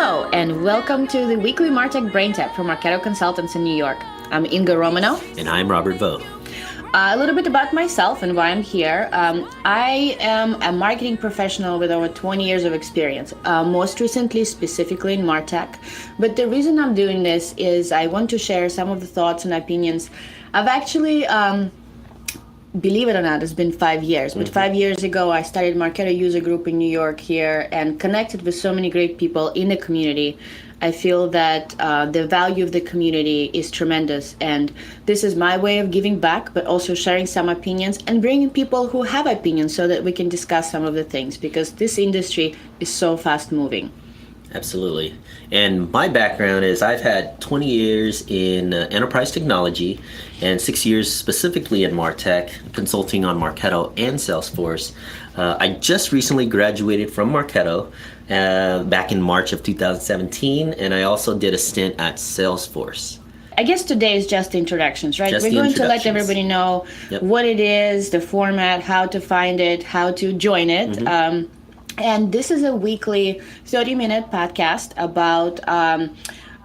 Hello, and welcome to the weekly Martech Braintap from Marketo Consultants in New York. I'm Inga Romano. And I'm Robert Vo. A little bit about myself and why I'm here. I am a marketing professional with over 20 years of experience, most recently specifically in Martech. But the reason I'm doing this is I want to share some of the thoughts and opinions. I've actually, believe it or not, it's been 5 years. But 5 years ago, I started Marketo user group in New York here and connected with so many great people in the community. I feel that the value of the community is tremendous, and this is my way of giving back, but also sharing some opinions and bringing people who have opinions so that we can discuss some of the things, because this industry is so fast moving. Absolutely. And my background is I've had 20 years in enterprise technology and 6 years specifically in Martech, consulting on Marketo and Salesforce. I just recently graduated from Marketo back in March of 2017, and I also did a stint at Salesforce. I guess today is just introductions, right? Just We're going to let everybody know what it is, the format, how to find it, how to join it. And this is a weekly 30-minute podcast about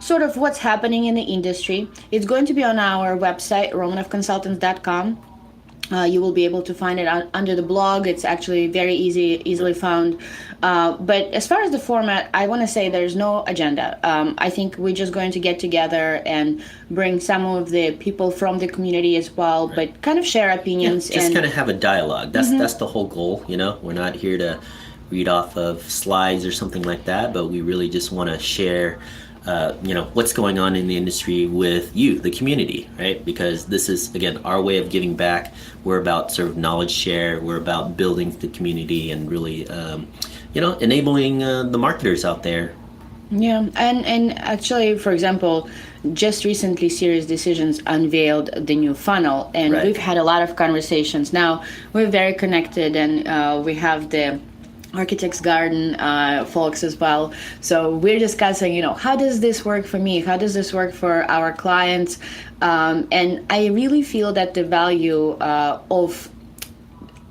sort of what's happening in the industry. It's going to be on our website, romanovconsultants.com. You will be able to find it under the blog. It's actually very easily found. But as far as the format, I want to say there's no agenda. I think we're just going to get together and bring some of the people from the community as well, but kind of share opinions. Just kind of have a dialogue. That's the whole goal. You know, we're not here to read off of slides or something like that, but we really just want to share what's going on in the industry with you, the community, right? Because this is, again, our way of giving back. We're about sort of knowledge share. We're about building the community and really, enabling the marketers out there. Yeah, and actually, for example, just recently Serious Decisions unveiled the new funnel, and we've had a lot of conversations. Now, we're very connected, and we have the Architect's Garden folks as well. So we're discussing, how does this work for me? How does this work for our clients? And I really feel that the value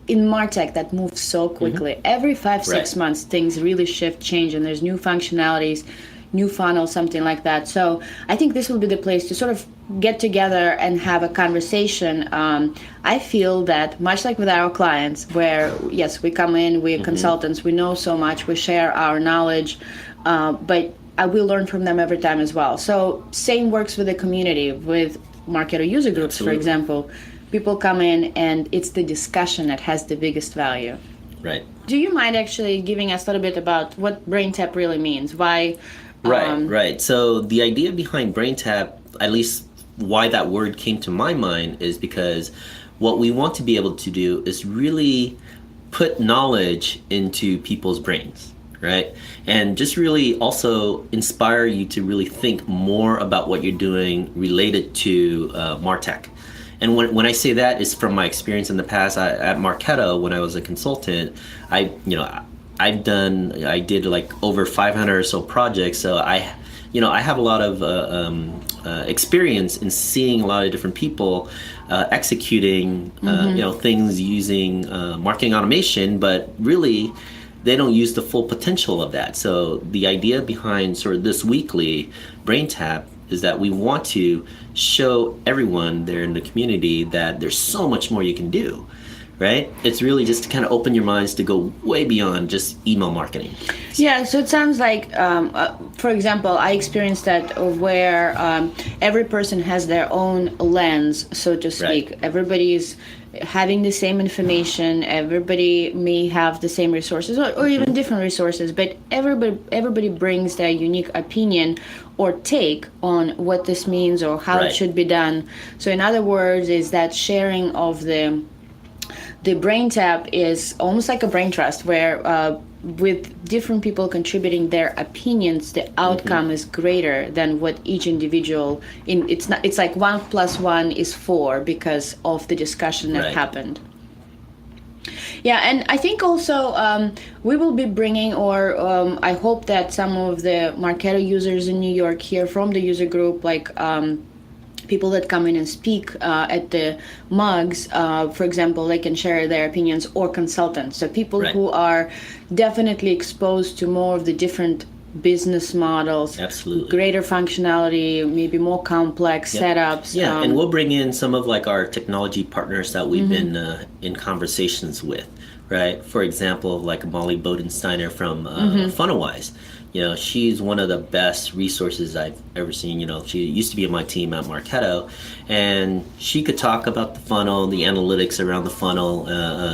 in Martech that moves so quickly. Every 5-6 months, things really shift, change, and there's new functionalities, new funnel, something like that. So I think this will be the place to sort of get together and have a conversation. I feel that much like with our clients, where yes, we come in, we're consultants, we know so much, we share our knowledge, but I will learn from them every time as well. So same works with the community, with Marketo user groups, for example. People come in and it's the discussion that has the biggest value. Right. Do you mind actually giving us a little bit about what Braintap really means? Why? Right. So the idea behind Braintap, at least why that word came to my mind, is because what we want to be able to do is really put knowledge into people's brains, right? And just really also inspire you to really think more about what you're doing related to Martech. And when I say that, is from my experience in the past. At Marketo, when I was a consultant, I did like over 500 or so projects. So I have a lot of experience in seeing a lot of different people executing, things using marketing automation, but really they don't use the full potential of that. So the idea behind sort of this weekly Braintap is that we want to show everyone there in the community that there's so much more you can do, right? It's really just to kind of open your minds to go way beyond just email marketing. Yeah, so it sounds like, for example, I experienced that where every person has their own lens, so to speak. Right. Everybody's having the same information, everybody may have the same resources or even different resources, but everybody brings their unique opinion or take on what this means or how it should be done. So in other words, is that sharing of the Braintap is almost like a brain trust, where with different people contributing their opinions, the outcome is greater than what each individual. It's like 1 + 1 is 4 because of the discussion that happened. Yeah, and I think also we will be bringing, or I hope that some of the Marketo users in New York here from the user group, like people that come in and speak at the mugs, for example, they can share their opinions, or consultants. So people who are definitely exposed to more of the different business models, Absolutely. greater functionality, maybe more complex setups. Yeah, and we'll bring in some of like our technology partners that we've been in conversations with, right? For example, like Molly Bodensteiner from Funnelwise. She's one of the best resources I've ever seen. She used to be on my team at Marketo, and she could talk about the funnel, the analytics around the funnel,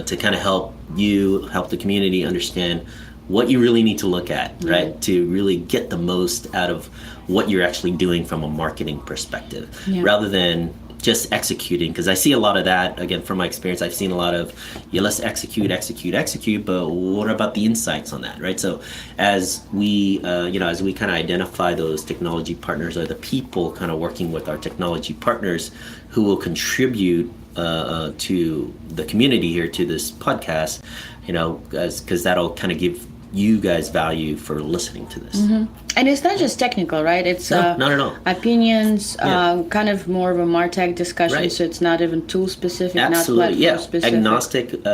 to kind of help the community understand what you really need to look at, right? To really get the most out of what you're actually doing from a marketing perspective, rather than just executing. Because I see a lot of that, again, from my experience. I've seen a lot of, let's execute, but what about the insights on that, right? So as we kind of identify those technology partners, or the people kind of working with our technology partners who will contribute to the community here, to this podcast, because that'll kind of give you guys value for listening to this. And it's not just technical, right? It's not at all. Opinions, kind of more of a Martech discussion, Right. so it's not even tool specific, Absolutely, not platform specific. Agnostic.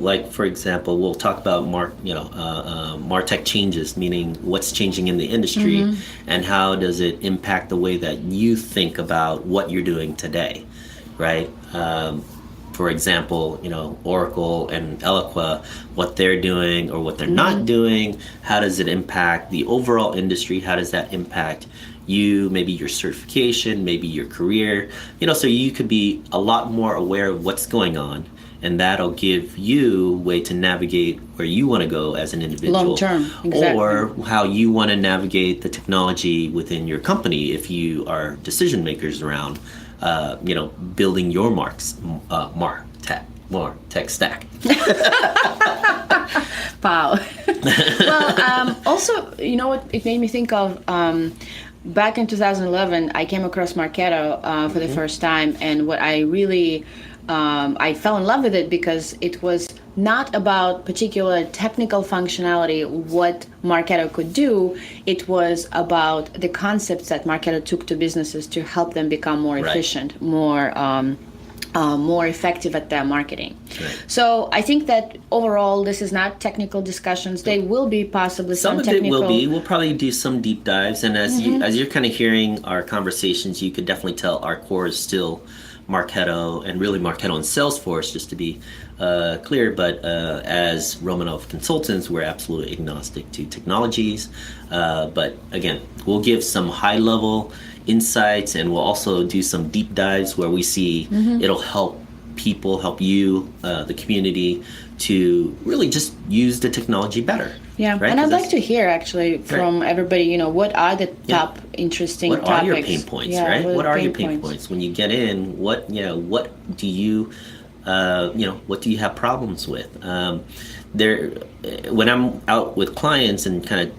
Like for example, we'll talk about Martech changes, meaning what's changing in the industry, and how does it impact the way that you think about what you're doing today, right? For example, Oracle and Eloqua, what they're doing or what they're not doing, how does it impact the overall industry? How does that impact you, maybe your certification, maybe your career? So you could be a lot more aware of what's going on, and that'll give you a way to navigate where you want to go as an individual. Long term, exactly. Or how you want to navigate the technology within your company if you are decision makers around building your Martech stack. Wow. Well, also, what it made me think of, back in 2011, I came across Marketo for the first time, and what I really, I fell in love with it because it was not about particular technical functionality, what Marketo could do. It was about the concepts that Marketo took to businesses to help them become more efficient, more effective at their marketing. Right. So I think that overall, this is not technical discussions. They will be possibly some technical. Some of it will be. We'll probably do some deep dives, and as you're kind of hearing our conversations, you could definitely tell our core is still Marketo, and really Marketo and Salesforce, just to be clear. But as Romanov Consultants, we're absolutely agnostic to technologies. But again, we'll give some high-level insights, and we'll also do some deep dives where we see it'll help people, help you, the community, to really just use the technology better. Yeah, right? And I'd like to hear actually from everybody, what are the top interesting what topics? What are your pain points, right? What are your pain points when you get in? What do you, what do you have problems with? When I'm out with clients and kind of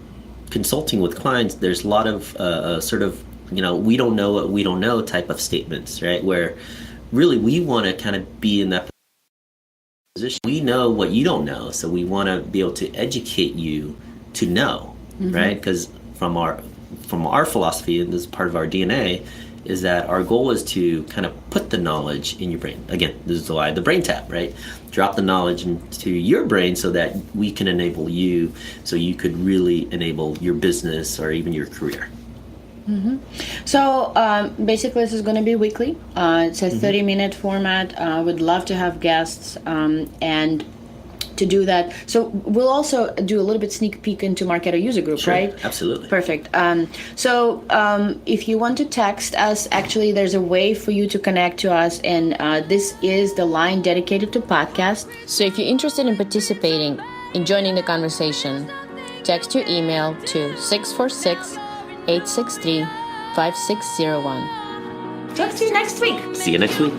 consulting with clients, there's a lot of sort of, we don't know what we don't know type of statements, right? Where really we want to kind of be in that position. We know what you don't know, so we want to be able to educate you to know, right? Because from our philosophy, and this is part of our DNA, is that our goal is to kind of put the knowledge in your brain. Again, this is why the brain tap, right? Drop the knowledge into your brain so that we can enable you, so you could really enable your business or even your career. So basically this is going to be weekly. It's a 30-minute format. Would love to have guests and to do that. So we'll also do a little bit sneak peek into Marketo user group, Sure, right? absolutely. Perfect. So if you want to text us, actually there's a way for you to connect to us, and this is the line dedicated to podcast. So if you're interested in participating, in joining the conversation, text your email to 646-863-5601. Talk to you next week. See you next week.